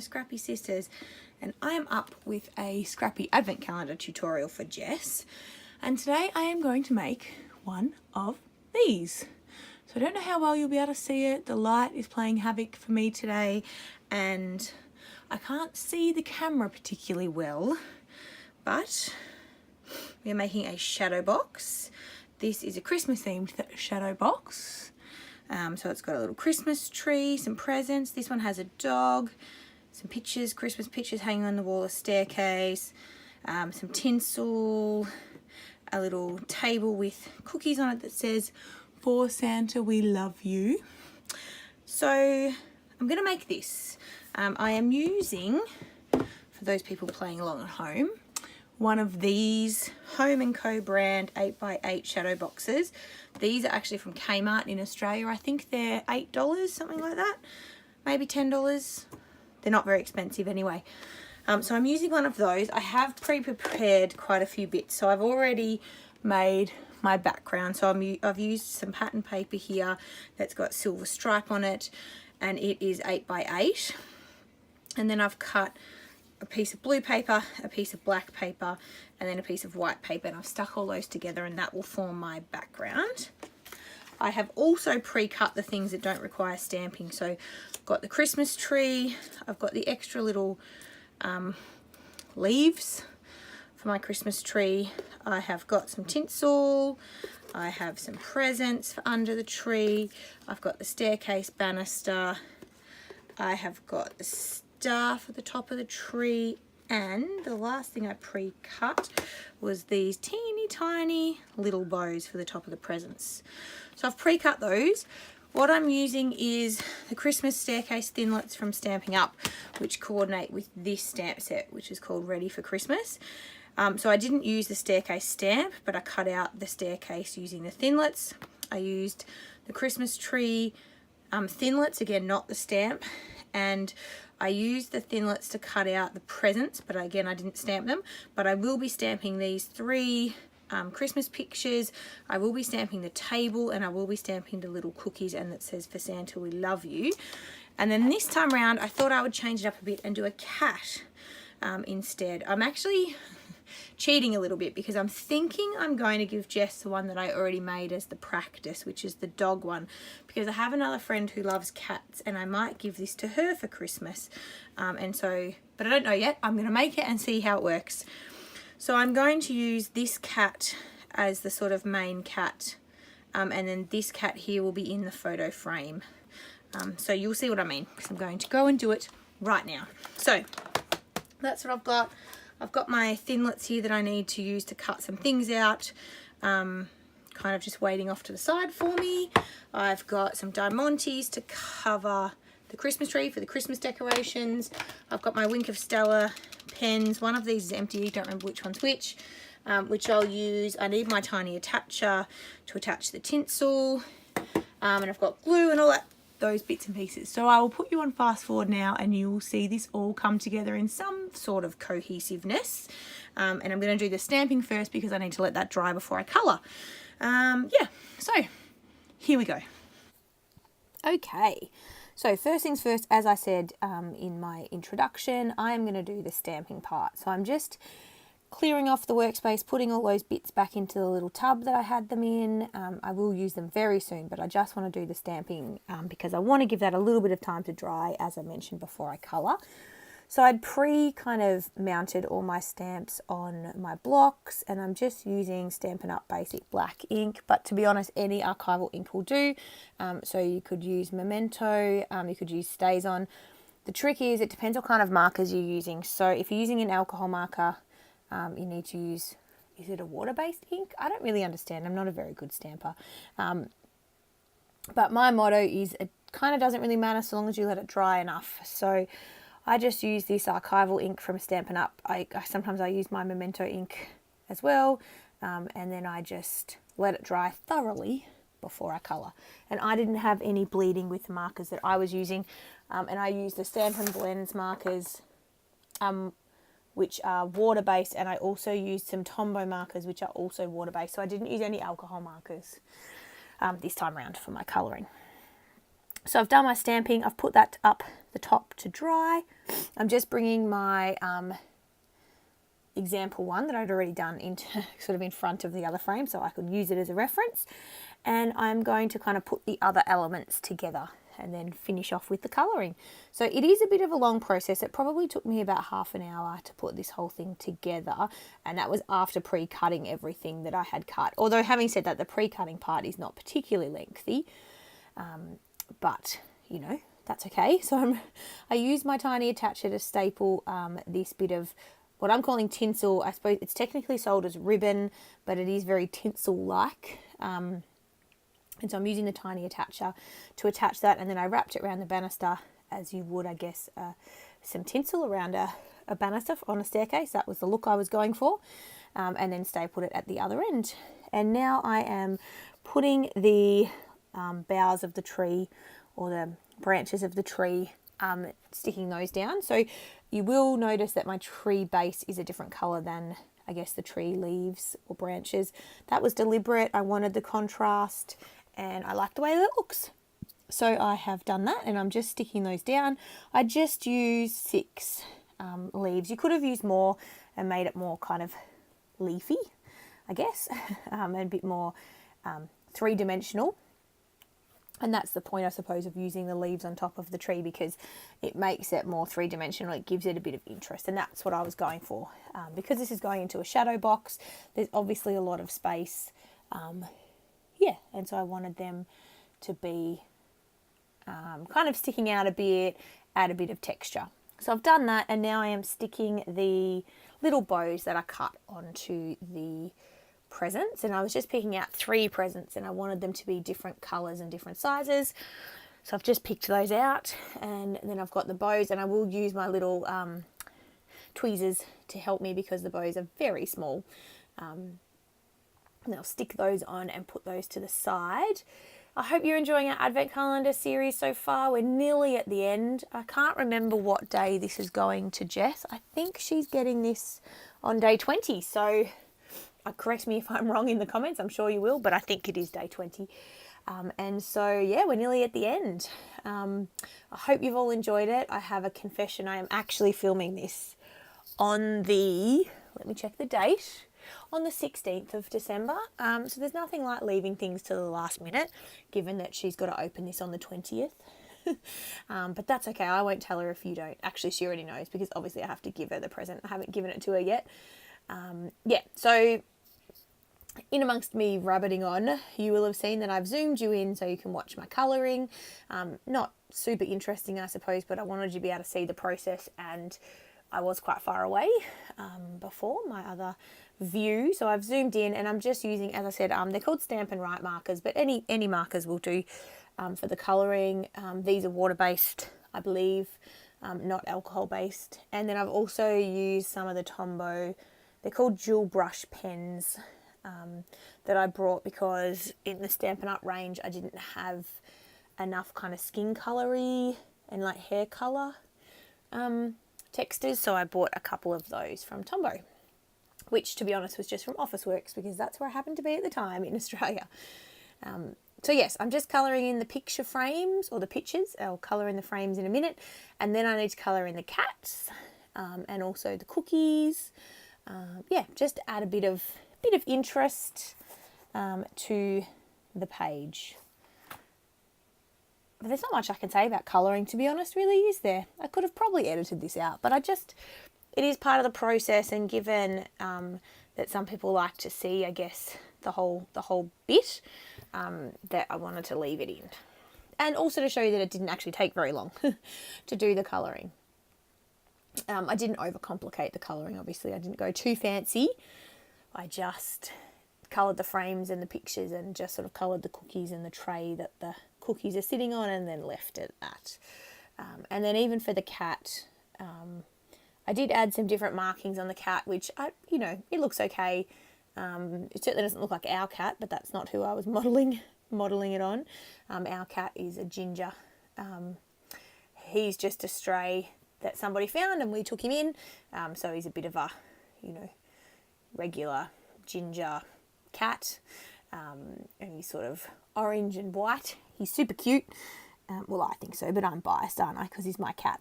Scrappy sisters, and I am up with a Scrappy advent calendar tutorial for Jess, and today I am going to make one of these. So I don't know how well you'll be able to see it. The light is playing havoc for me today and I can't see the camera particularly well, but we are making a shadow box. This is a Christmas themed shadow box. So it's got a little Christmas tree, some presents. This one has a dog, some pictures, Christmas pictures hanging on the wall, a staircase, some tinsel, a little table with cookies on it that says, "For Santa we love you." So I'm going to make this. I am using, for those people playing along at home, one of these Home & Co brand 8x8 shadow boxes. These are actually from Kmart in Australia. I think they're $8, something like that. Maybe $10. They're not very expensive anyway. So I'm using one of those. I have pre-prepared quite a few bits. So I've already made my background. So I've used some pattern paper here that's got silver stripe on it, and it is 8x8. And then I've cut a piece of blue paper, a piece of black paper, and then a piece of white paper, and I've stuck all those together, and that will form my background. I have also pre-cut the things that don't require stamping. So I've got the Christmas tree, I've got the extra little leaves for my Christmas tree, I have got some tinsel, I have some presents for under the tree, I've got the staircase banister, I have got the star for the top of the tree, and the last thing I pre-cut was these teeny tiny little bows for the top of the presents. So I've pre-cut those. What I'm using is the Christmas staircase thinlits from Stamping Up, which coordinate with this stamp set, which is called Ready for Christmas. So I didn't use the staircase stamp, but I cut out the staircase using the thinlits. I used the Christmas tree thinlits, again not the stamp, and I used the thinlits to cut out the presents, but again I didn't stamp them. But I will be stamping these three Christmas pictures, I will be stamping the table, and I will be stamping the little cookies and that says, "For Santa we love you." And then this time around I thought I would change it up a bit and do a cat instead. I'm actually cheating a little bit because I'm thinking I'm going to give Jess the one that I already made as the practice, which is the dog one, because I have another friend who loves cats and I might give this to her for Christmas. But I don't know yet. I'm going to make it and see how it works. So I'm going to use this cat as the sort of main cat, and then this cat here will be in the photo frame. So you'll see what I mean, because I'm going to go and do it right now. So that's what I've got. I've got my thinlits here that I need to use to cut some things out, kind of just waiting off to the side for me. I've got some diamantes to cover the Christmas tree for the Christmas decorations. I've got my Wink of Stella pens. One of these is empty, don't remember which one's which I'll use. I need my tiny attacher to attach the tinsel, and I've got glue and all that, those bits and pieces. So I will put you on fast forward now and you will see this all come together in some sort of cohesiveness. And I'm going to do the stamping first because I need to let that dry before I colour. Yeah, so here we go. Okay, so first things first, as I said in my introduction, I am going to do the stamping part. So I'm just clearing off the workspace, putting all those bits back into the little tub that I had them in. I will use them very soon, but I just want to do the stamping because I want to give that a little bit of time to dry, as I mentioned, before I colour. So I'd kind of mounted all my stamps on my blocks, and I'm just using Stampin' Up! Basic black ink, but to be honest, any archival ink will do. So you could use Memento, you could use StazOn. The trick is it depends what kind of markers you're using. So if you're using an alcohol marker, you need to use, is it a water-based ink? I don't really understand. I'm not a very good stamper. But my motto is it kind of doesn't really matter so long as you let it dry enough. So I just use this archival ink from Stampin' Up. Sometimes I use my Memento ink as well, and then I just let it dry thoroughly before I colour. And I didn't have any bleeding with the markers that I was using, and I used the Stampin' Blends markers, which are water-based, and I also used some Tombow markers, which are also water-based. So I didn't use any alcohol markers this time around for my colouring. So I've done my stamping, I've put that up the top to dry. I'm just bringing my example one that I'd already done into sort of in front of the other frame so I could use it as a reference. And I'm going to kind of put the other elements together and then finish off with the colouring. So it is a bit of a long process. It probably took me about half an hour to put this whole thing together, and that was after pre-cutting everything that I had cut. Although having said that, the pre-cutting part is not particularly lengthy, but you know, that's okay. So I used my tiny attacher to staple this bit of what I'm calling tinsel. I suppose it's technically sold as ribbon, but it is very tinsel-like. And so I'm using the tiny attacher to attach that, and then I wrapped it around the banister as you would, I guess, some tinsel around a banister on a staircase. That was the look I was going for, and then stapled it at the other end. And now I am putting the boughs of the tree, or the branches of the tree, sticking those down. So you will notice that my tree base is a different colour than, I guess, the tree leaves or branches. That was deliberate. I wanted the contrast, and I like the way that it looks. So I have done that, and I'm just sticking those down. I just used 6 leaves. You could have used more and made it more kind of leafy, I guess, and a bit more three-dimensional. And that's the point, I suppose, of using the leaves on top of the tree, because it makes it more three-dimensional. It gives it a bit of interest, and that's what I was going for. Because this is going into a shadow box, there's obviously a lot of space. Yeah, and so I wanted them to be kind of sticking out a bit, add a bit of texture. So I've done that, and now I am sticking the little bows that I cut onto the presents, and I was just picking out 3 presents, and I wanted them to be different colours and different sizes. So I've just picked those out, and then I've got the bows, and I will use my little tweezers to help me because the bows are very small. And I'll stick those on and put those to the side. I hope you're enjoying our Advent Calendar series so far. We're nearly at the end. I can't remember what day this is going to Jess. I think she's getting this on day 20. So correct me if I'm wrong in the comments. I'm sure you will, but I think it is day 20. And so, yeah, we're nearly at the end. I hope you've all enjoyed it. I have a confession. I am actually filming this on the, let me check the date, on the 16th of December. So there's nothing like leaving things to the last minute, given that she's got to open this on the 20th. But that's okay. I won't tell her if you don't. Actually, she already knows, because obviously I have to give her the present. I haven't given it to her yet. Yeah, so in amongst me rabbiting on, you will have seen that I've zoomed you in so you can watch my colouring. Not super interesting, I suppose, but I wanted you to be able to see the process, and I was quite far away before my other view. So I've zoomed in, and I'm just using, as I said, they're called Stampin' Write markers, but any markers will do for the colouring. These are water-based, I believe, not alcohol-based. And then I've also used some of the Tombow, they're called dual brush pens, that I brought because in the Stampin' Up range I didn't have enough kind of skin colour-y and like hair colour textures, so I bought a couple of those from Tombow, which to be honest was just from Officeworks because that's where I happened to be at the time in Australia. So yes, I'm just colouring in the picture frames, or the pictures. I'll colour in the frames in a minute, and then I need to colour in the cats and also the cookies. Yeah, just add a bit of interest to the page. But there's not much I can say about colouring, to be honest, really, is there? I could have probably edited this out, but it is part of the process, and given that some people like to see, I guess, the whole bit, that I wanted to leave it in. And also to show you that it didn't actually take very long to do the colouring. I didn't overcomplicate the colouring, obviously. I didn't go too fancy. I just coloured the frames and the pictures, and just sort of coloured the cookies and the tray that the cookies are sitting on, and then left it at. And then even for the cat, I did add some different markings on the cat, which it looks okay. It certainly doesn't look like our cat, but that's not who I was modelling it on. Our cat is a ginger. He's just a stray that somebody found, and we took him in. So he's a bit of a, regular ginger cat. And he's sort of orange and white. He's super cute. Well, I think so, but I'm biased, aren't I? Because he's my cat.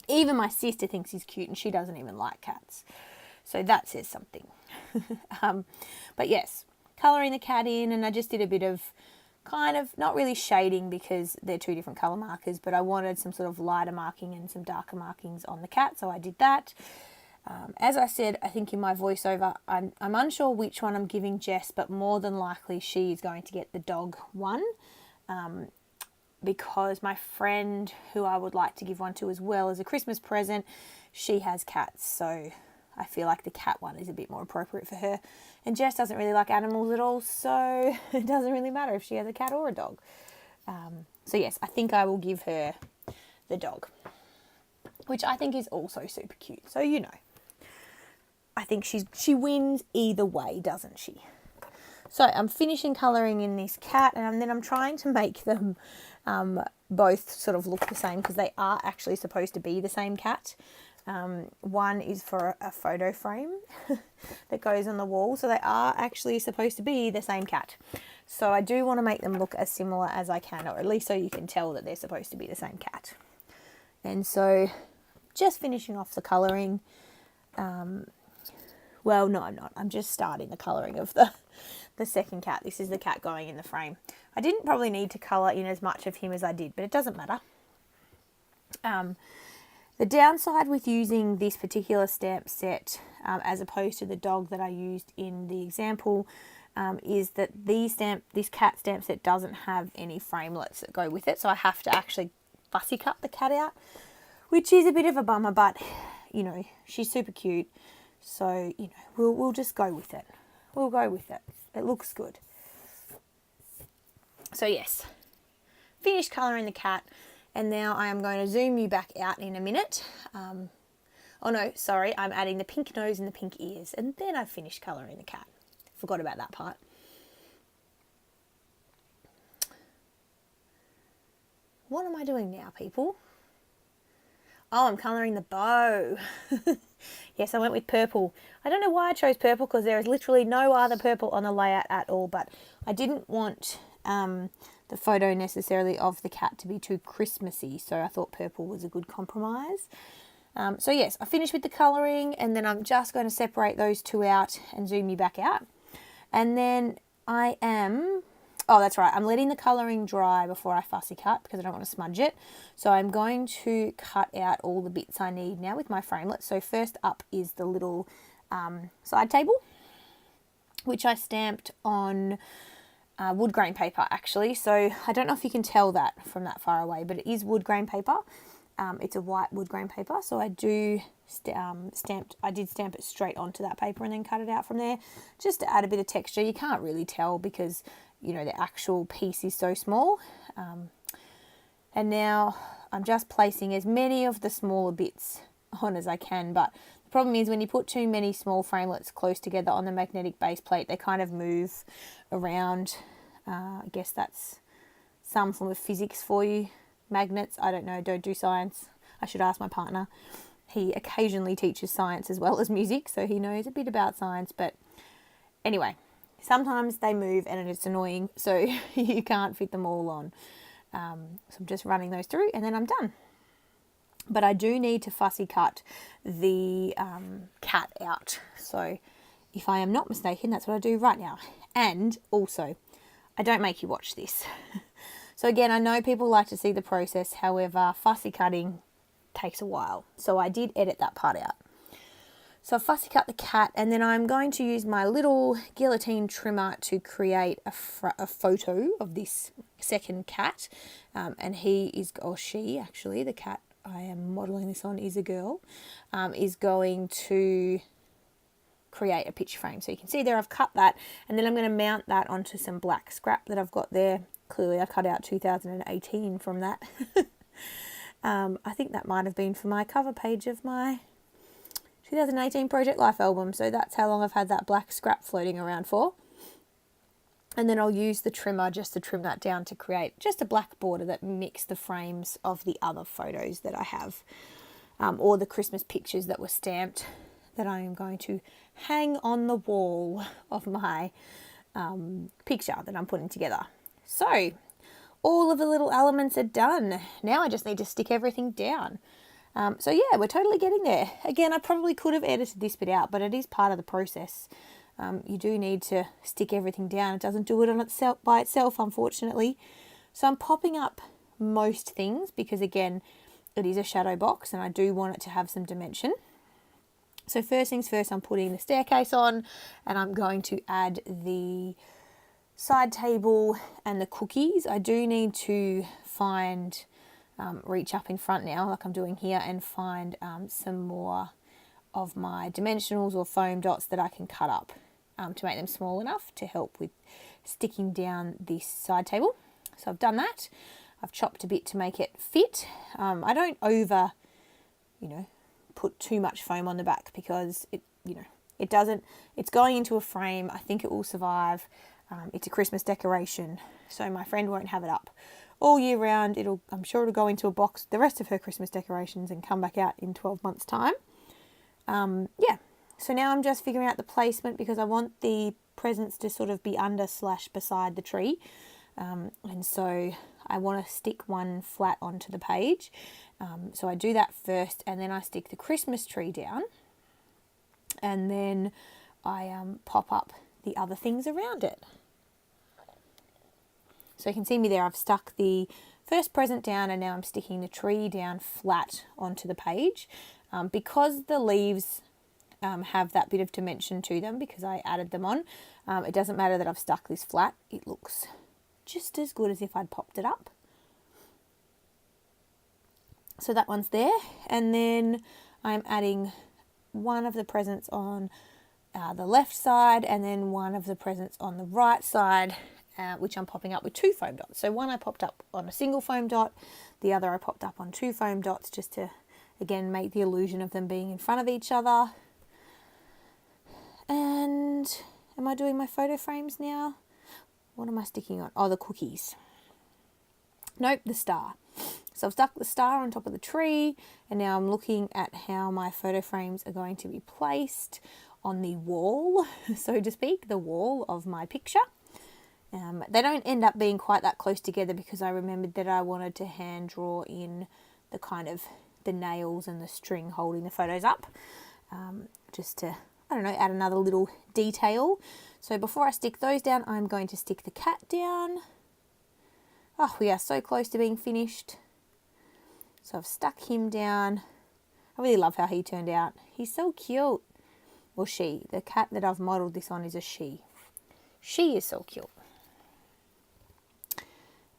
Even my sister thinks he's cute and she doesn't even like cats. So that says something. But yes, colouring the cat in, and I just did a bit of kind of, not really shading because they're two different colour markers, but I wanted some sort of lighter marking and some darker markings on the cat, so I did that. As I said, I think in my voiceover, I'm unsure which one I'm giving Jess, but more than likely she is going to get the dog one, because my friend who I would like to give one to as well as a Christmas present, she has cats, so I feel like the cat one is a bit more appropriate for her. And Jess doesn't really like animals at all, so it doesn't really matter if she has a cat or a dog. So yes, I think I will give her the dog, which I think is also super cute. So, you know, I think she wins either way, doesn't she? So I'm finishing colouring in this cat, and then I'm trying to make them both sort of look the same, because they are actually supposed to be the same cat. One is for a photo frame that goes on the wall, so they are actually supposed to be the same cat. So I do want to make them look as similar as I can, or at least so you can tell that they're supposed to be the same cat. And so just finishing off the colouring. Well, no, I'm not. I'm just starting the colouring of the second cat. This is the cat going in the frame. I didn't probably need to colour in as much of him as I did, but it doesn't matter. The downside with using this particular stamp set, as opposed to the dog that I used in the example, is that this cat stamp set doesn't have any framelets that go with it. So I have to actually fussy cut the cat out, which is a bit of a bummer, but, you know, she's super cute. So, you know, we'll just go with it. We'll go with it. It looks good. So yes, finished colouring the cat, and now I am going to zoom you back out in a minute. Oh no, sorry, I'm adding the pink nose and the pink ears, and then I've finished colouring the cat. Forgot about that part. What am I doing now, people? Oh, I'm colouring the bow. Yes, I went with purple. I don't know why I chose purple, because there is literally no other purple on the layout at all, but I didn't want the photo necessarily of the cat to be too Christmassy, so I thought purple was a good compromise. So yes, I finished with the colouring, and then I'm just going to separate those two out and zoom you back out. And then oh, that's right, I'm letting the colouring dry before I fussy cut, because I don't want to smudge it. So I'm going to cut out all the bits I need now with my framelit. So first up is the little side table, which I stamped on wood grain paper, actually. So I don't know if you can tell that from that far away, but it is wood grain paper. It's a white wood grain paper, so I did stamp it straight onto that paper and then cut it out from there, just to add a bit of texture. You can't really tell because, you know, the actual piece is so small. And now I'm just placing as many of the smaller bits on as I can, but the problem is when you put too many small framelets close together on the magnetic base plate, they kind of move around. I guess that's some form of physics for you. Magnets, I don't know, don't do science. I should ask my partner. He occasionally teaches science as well as music, so he knows a bit about science. But anyway, sometimes they move and it's annoying, so you can't fit them all on. So I'm just running those through and then I'm done. But I do need to fussy cut the cat out. So if I am not mistaken, that's what I do right now. And also, I don't make you watch this. So again, I know people like to see the process. However, fussy cutting takes a while. So I did edit that part out. So I fussy cut the cat, and then I'm going to use my little guillotine trimmer to create a photo of this second cat. And he is, or she actually, the cat I am modelling this on is a girl, is going to create a picture frame. So you can see there I've cut that, and then I'm going to mount that onto some black scrap that I've got there. Clearly I cut out 2018 from that. I think that might have been for my cover page of my 2018 Project Life album. So that's how long I've had that black scrap floating around for. And then I'll use the trimmer just to trim that down to create just a black border that mimics the frames of the other photos that I have, or the Christmas pictures that were stamped that I am going to hang on the wall of my picture that I'm putting together. So all of the little elements are done. Now I just need to stick everything down. So yeah, we're totally getting there. Again, I probably could have edited this bit out, but it is part of the process. You do need to stick everything down. It doesn't do it on itself by itself, unfortunately. So I'm popping up most things because, again, it is a shadow box and I do want it to have some dimension. So first things first, I'm putting the staircase on and I'm going to add the side table and the cookies. I do need to find, reach up in front now like I'm doing here, and find some more of my dimensionals or foam dots that I can cut up to make them small enough to help with sticking down this side table. So I've done that. I've chopped a bit to make it fit. I don't over, put too much foam on the back because it doesn't, it's going into a frame. I think it will survive. It's a Christmas decoration, so my friend won't have it up all year round. I'm sure it'll go into a box, the rest of her Christmas decorations, and come back out in 12 months time. Yeah, so now I'm just figuring out the placement because I want the presents to sort of be under/beside the tree. And so I want to stick one flat onto the page. So I do that first, and then I stick the Christmas tree down, and then I pop up the other things around it. So you can see me there, I've stuck the first present down and now I'm sticking the tree down flat onto the page. Because the leaves have that bit of dimension to them because I added them on, it doesn't matter that I've stuck this flat. It looks just as good as if I'd popped it up. So that one's there, and then I'm adding one of the presents on the left side and then one of the presents on the right side, which I'm popping up with two foam dots. So one I popped up on a single foam dot, the other I popped up on two foam dots just to, again, make the illusion of them being in front of each other. And am I doing my photo frames now? What am I sticking on? Oh, the cookies. Nope, the star. So I've stuck the star on top of the tree, and now I'm looking at how my photo frames are going to be placed on the wall, so to speak, the wall of my picture. They don't end up being quite that close together because I remembered that I wanted to hand draw in the kind of the nails and the string holding the photos up, just to, I don't know, add another little detail. So before I stick those down, I'm going to stick the cat down. Oh, we are so close to being finished. So I've stuck him down. I really love how he turned out. He's so cute. Or she. The cat that I've modelled this on is a she. She is so cute.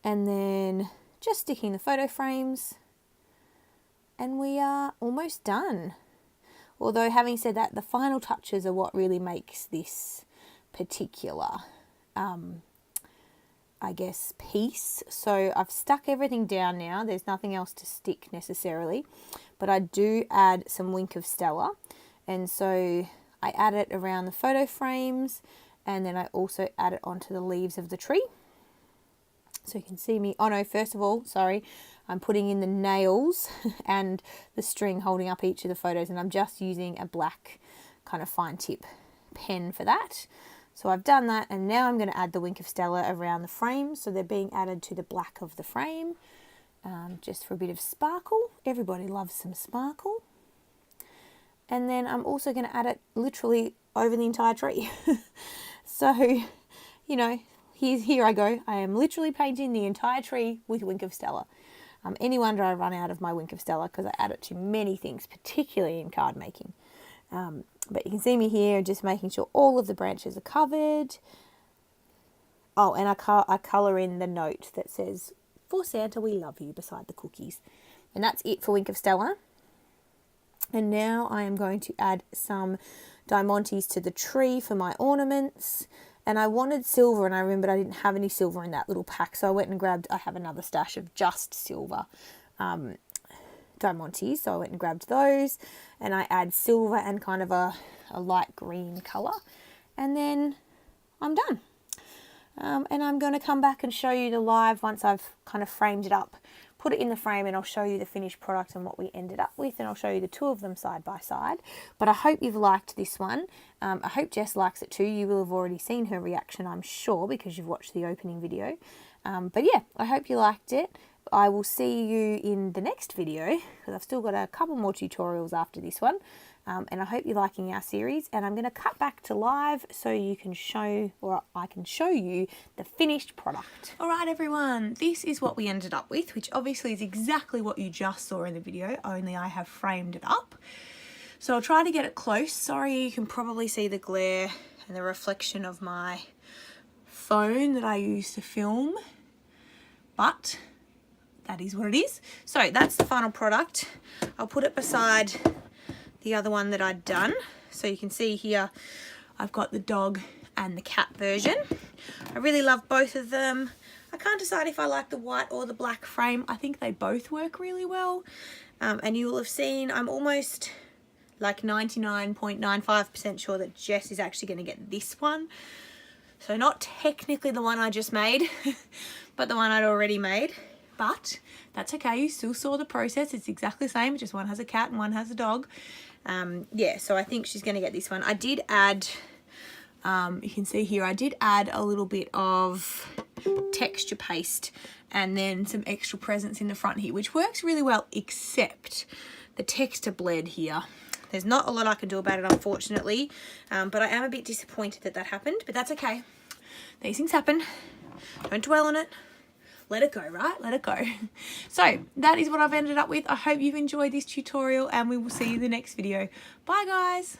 And then just sticking the photo frames. And we are almost done. Although having said that, the final touches are what really makes this particular I guess, piece. So I've stuck everything down now. There's nothing else to stick necessarily, but I do add some Wink of Stella. And so I add it around the photo frames, and then I also add it onto the leaves of the tree. So you can see me, oh no, first of all, sorry, I'm putting in the nails and the string holding up each of the photos, and I'm just using a black kind of fine tip pen for that. So I've done that, and now I'm going to add the Wink of Stella around the frame. So they're being added to the black of the frame, just for a bit of sparkle. Everybody loves some sparkle. And then I'm also going to add it literally over the entire tree. So, you know, here I go. I am literally painting the entire tree with Wink of Stella. Any wonder I run out of my Wink of Stella because I add it to many things, particularly in card making. But you can see me here just making sure all of the branches are covered. Oh, and I colour in the note that says, "For Santa, we love you," beside the cookies. And that's it for Wink of Stella. And now I am going to add some diamantes to the tree for my ornaments. And I wanted silver, and I remembered I didn't have any silver in that little pack. So I went and grabbed, I have another stash of just silver diamantes. So I went and grabbed those, and I add silver and kind of a light green colour. And then I'm done. And I'm going to come back and show you the live once I've kind of framed it up. Put it in the frame, and I'll show you the finished product and what we ended up with, and I'll show you the two of them side by side. But I hope you've liked this one. I hope Jess likes it too. You will have already seen her reaction, I'm sure, because you've watched the opening video. But yeah, I hope you liked it. I will see you in the next video because I've still got a couple more tutorials after this one. And I hope you're liking our series, and I'm going to cut back to live so you can show, or I can show you the finished product. All right, everyone, this is what we ended up with, which obviously is exactly what you just saw in the video, only I have framed it up. So I'll try to get it close. Sorry, you can probably see the glare and the reflection of my phone that I use to film, but that is what it is. So that's the final product. I'll put it beside the other one that I'd done. So you can see here, I've got the dog and the cat version. I really love both of them. I can't decide if I like the white or the black frame. I think they both work really well. And you will have seen, I'm almost like 99.95% sure that Jess is actually going to get this one. So not technically the one I just made, but the one I'd already made. But that's okay, you still saw the process. It's exactly the same, just one has a cat and one has a dog. Yeah, so I think she's going to get this one. I did add, you can see here, I did add a little bit of texture paste and then some extra presents in the front here, which works really well, except the texture bled here. There's not a lot I can do about it, unfortunately, but I am a bit disappointed that that happened, but that's okay. These things happen. Don't dwell on it. Let it go, right? Let it go. So that is what I've ended up with. I hope you've enjoyed this tutorial, and we will see you in the next video. Bye, guys.